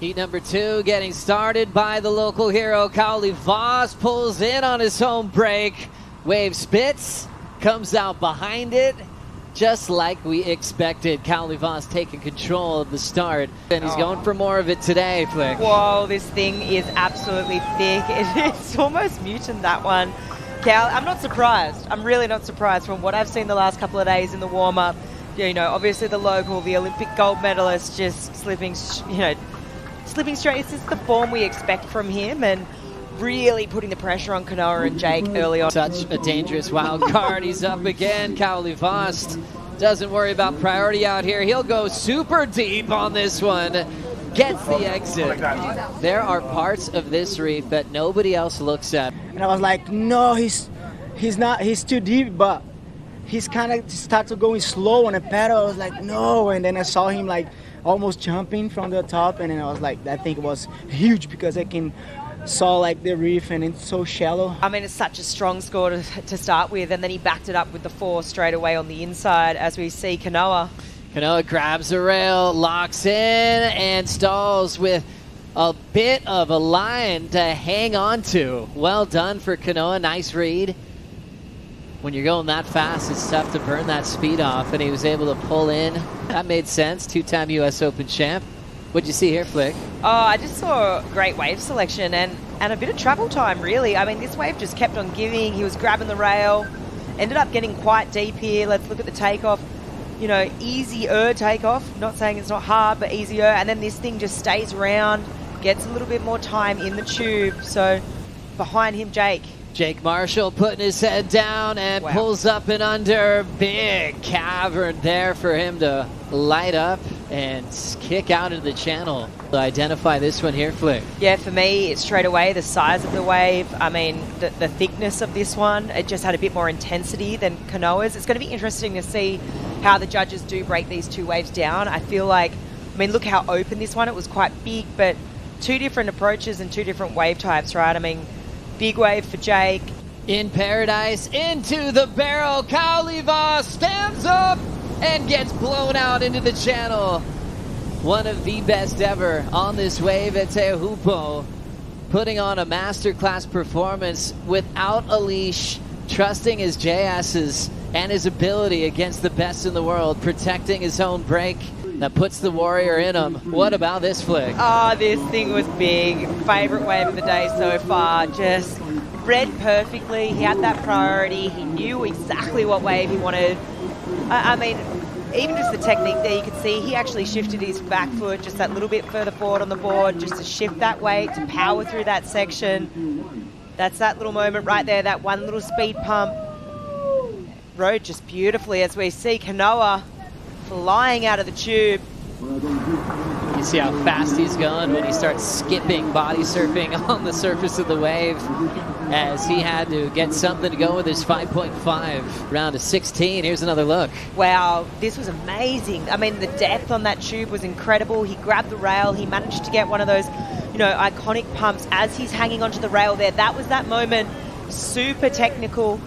Heat number 2 getting started by the local hero, Kauli. Vaast pulls in on his home brake. Wave spits, comes out behind it, just like we expected. Kauli Vaast taking control of the start, and he's going for more of it today, Flick. Whoa, this thing is absolutely thick. It's almost mutant, that one. Cal, I'm not surprised. I'm really not surprised from what I've seen the last couple of days in the warm-up. You know, obviously the local, the Olympic gold medalist, just slipping, slipping straight. It's just the form we expect from him, and really putting the pressure on Kanoa and Jake early on. Such a dangerous wild card. He's up again. Kauli Vaast doesn't worry about priority out here. He'll go super deep on this one. Gets the exit. There are parts of this reef that nobody else looks at. And I was like, no, he's too deep, but he's kind of started going slow on a pedal. I was like, no, and then I saw him like almost jumping from the top, and then I was like, that thing was huge because I saw like the reef and it's so shallow. I mean, it's such a strong score to start with, and then he backed it up with the 4 straight away on the inside as we see Kanoa. Kanoa grabs a rail, locks in, and stalls with a bit of a line to hang on to. Well done for Kanoa, nice read. When you're going that fast, it's tough to burn that speed off, and he was able to pull in. That made sense, 2-time US Open champ. What'd you see here, Flick? Oh, I just saw great wave selection and a bit of travel time, really. I mean, this wave just kept on giving. He was grabbing the rail, ended up getting quite deep here. Let's look at the takeoff. You know, easier takeoff. Not saying it's not hard, but easier. And then this thing just stays around, gets a little bit more time in the tube. So behind him, Jake Marshall putting his head down and pulls up and under. Big cavern there for him to light up and kick out into the channel. Identify this one here, Flick. Yeah, for me, it's straight away the size of the wave. I mean, the thickness of this one, it just had a bit more intensity than Kanoa's. It's going to be interesting to see how the judges do break these 2 waves down. I feel like, I mean, look how open this one, it was quite big, but 2 different approaches and 2 different wave types, right? I mean, big wave for Jake. In paradise, into the barrel, Kauli Vaast stands up and gets blown out into the channel. One of the best ever on this wave at Teahupo, putting on a masterclass performance without a leash, trusting his JS's and his ability against the best in the world, protecting his own brake. That puts the warrior in him. What about this, Flick? Oh, this thing was big. Favorite wave of the day so far. Just read perfectly. He had that priority. He knew exactly what wave he wanted. I mean, even just the technique there, you could see he actually shifted his back foot just that little bit further forward on the board, just to shift that weight, to power through that section. That's that little moment right there, that one little speed pump. Rode just beautifully as we see Kanoa flying out of the tube. You see how fast he's going when he starts skipping, body surfing on the surface of the wave, as he had to get something to go with his 5.5. Round of 16, here's another look. Wow, this was amazing. I mean, the depth on that tube was incredible. He grabbed the rail, he managed to get one of those, you know, iconic pumps as he's hanging onto the rail there. That was that moment, super technical.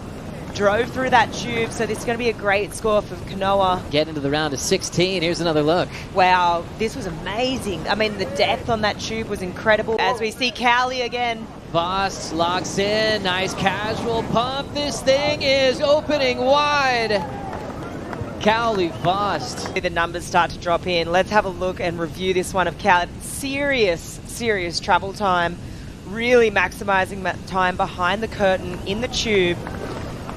Drove through that tube, so this is going to be a great score for Kanoa. Get into the round of 16, here's another look. Wow, this was amazing. I mean, the depth on that tube was incredible. As we see Kauli again. Vaast locks in, nice casual pump. This thing is opening wide. Kauli Vaast. The numbers start to drop in. Let's have a look and review this one of Kauli. Serious travel time. Really maximizing time behind the curtain in the tube.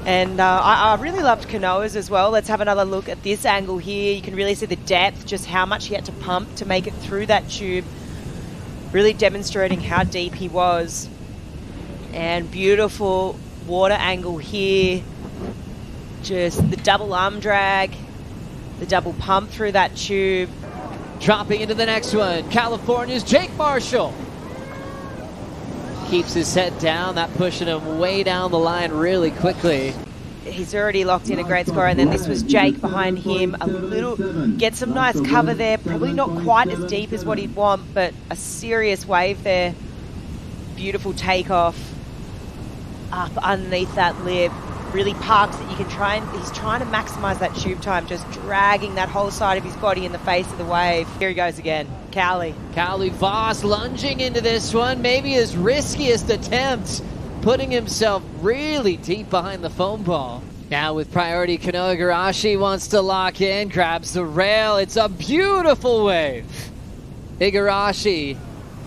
And I really loved Kanoa's as well. Let's have another look at this angle here. You can really see the depth, just how much he had to pump to make it through that tube. Really demonstrating how deep he was. And beautiful water angle here. Just the double arm drag, the double pump through that tube. Dropping into the next one, California's Jake Marshall. Keeps his head down, that pushing him way down the line really quickly. He's already locked in a great score, and then this was Jake behind him. A little, get some nice cover there. Probably not quite as deep as what he'd want, but a serious wave there. Beautiful takeoff. Up underneath that lip. Really parks it. You can try and, he's trying to maximize that tube time, just dragging that whole side of his body in the face of the wave. Here he goes again. Kauli. Kauli Vaast lunging into this one, maybe his riskiest attempt, putting himself really deep behind the foam ball. Now with priority, Kanoa Igarashi wants to lock in, grabs the rail. It's a beautiful wave. Igarashi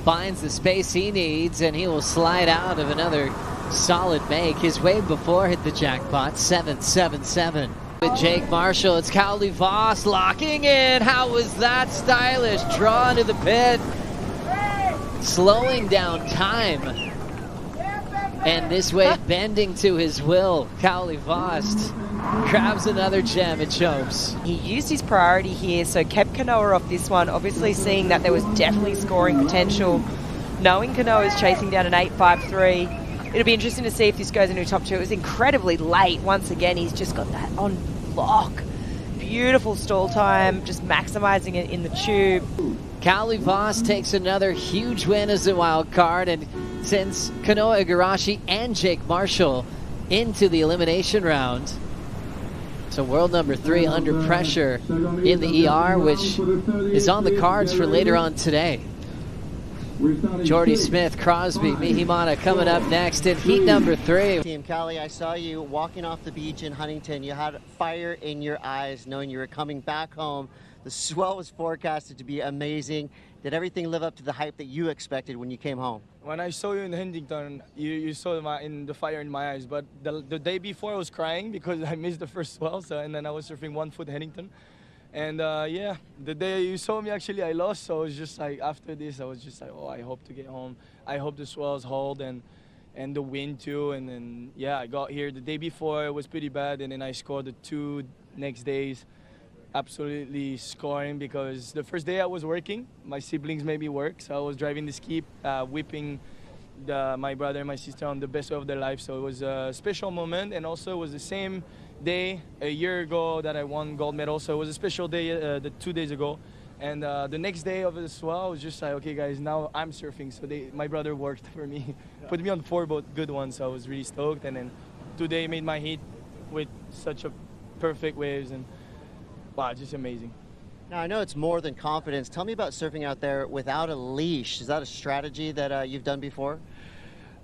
finds the space he needs, and he will slide out of another solid make. His wave before hit the jackpot, 777. With Jake Marshall, it's Kauli Vaast locking in. How was that stylish? Draw into the pit. Slowing down time. And this wave bending to his will. Kauli Vaast grabs another gem and chokes. He used his priority here, so kept Kanoa off this one, obviously seeing that there was definitely scoring potential. Knowing Kanoa is chasing down an 8.53. It'll be interesting to see if this goes into top two. It was incredibly late. Once again, he's just got that on lock. Beautiful stall time, just maximizing it in the tube. Kauli Vaast takes another huge win as a wild card and sends Kanoa Igarashi and Jake Marshall into the elimination round. So world number 3 under pressure in the ER, which is on the cards for later on today. Jordy Smith, Crosby, Mihimana coming up next in heat number 3. Team Kauli, I saw you walking off the beach in Huntington. You had fire in your eyes knowing you were coming back home. The swell was forecasted to be amazing. Did everything live up to the hype that you expected when you came home? When I saw you in Huntington, you saw the fire in my eyes. But the day before I was crying because I missed the first swell, and then I was surfing 1 foot Huntington. And yeah, the day you saw me, actually, I lost. So I was just like, after this, I was just like, oh, I hope to get home. I hope the swells hold and the wind too. And then, yeah, I got here the day before. It was pretty bad. And then I scored the 2 next days. Absolutely scoring because the first day I was working. My siblings made me work. So I was driving the ski, whipping my brother and my sister on the best way of their life. So it was a special moment. And also it was the same day a year ago that I won gold medal, so it was a special day the 2 days ago. And the next day of the swell, I was just like, okay guys, now I'm surfing. So my brother worked for me, put me on 4 good ones, so I was really stoked. And then today made my heat with such a perfect waves, and wow, just amazing. Now I know it's more than confidence. Tell me about surfing out there without a leash. Is that a strategy that you've done before?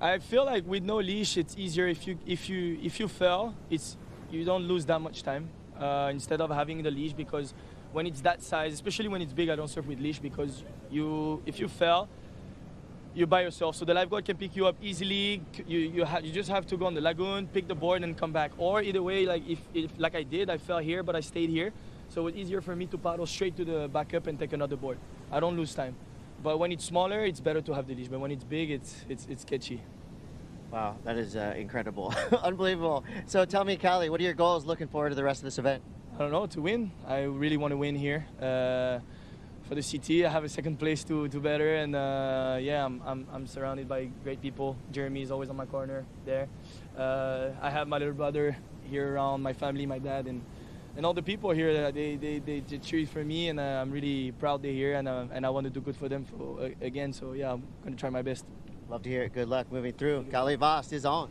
I feel like with no leash, it's easier. If you fell, you don't lose that much time instead of having the leash, because when it's that size, especially when it's big, I don't surf with leash because if you fell, you're by yourself. So the lifeguard can pick you up easily. You just have to go on the lagoon, pick the board, and come back. Or either way, like if like I did, I fell here, but I stayed here. So it's easier for me to paddle straight to the backup and take another board. I don't lose time. But when it's smaller, it's better to have the leash. But when it's big, it's sketchy. Wow, that is incredible. Unbelievable. So tell me, Kauli, what are your goals looking forward to the rest of this event? I don't know, to win. I really want to win here. For the CT, I have a second place to better, and yeah, I'm surrounded by great people. Jeremy is always on my corner there. I have my little brother here around, my family, my dad, and all the people here. They cheer for me, and I'm really proud they're here, and I want to do good for them again. So yeah, I'm gonna try my best. Love to hear it. Good luck moving through. Kauli Vaast is on.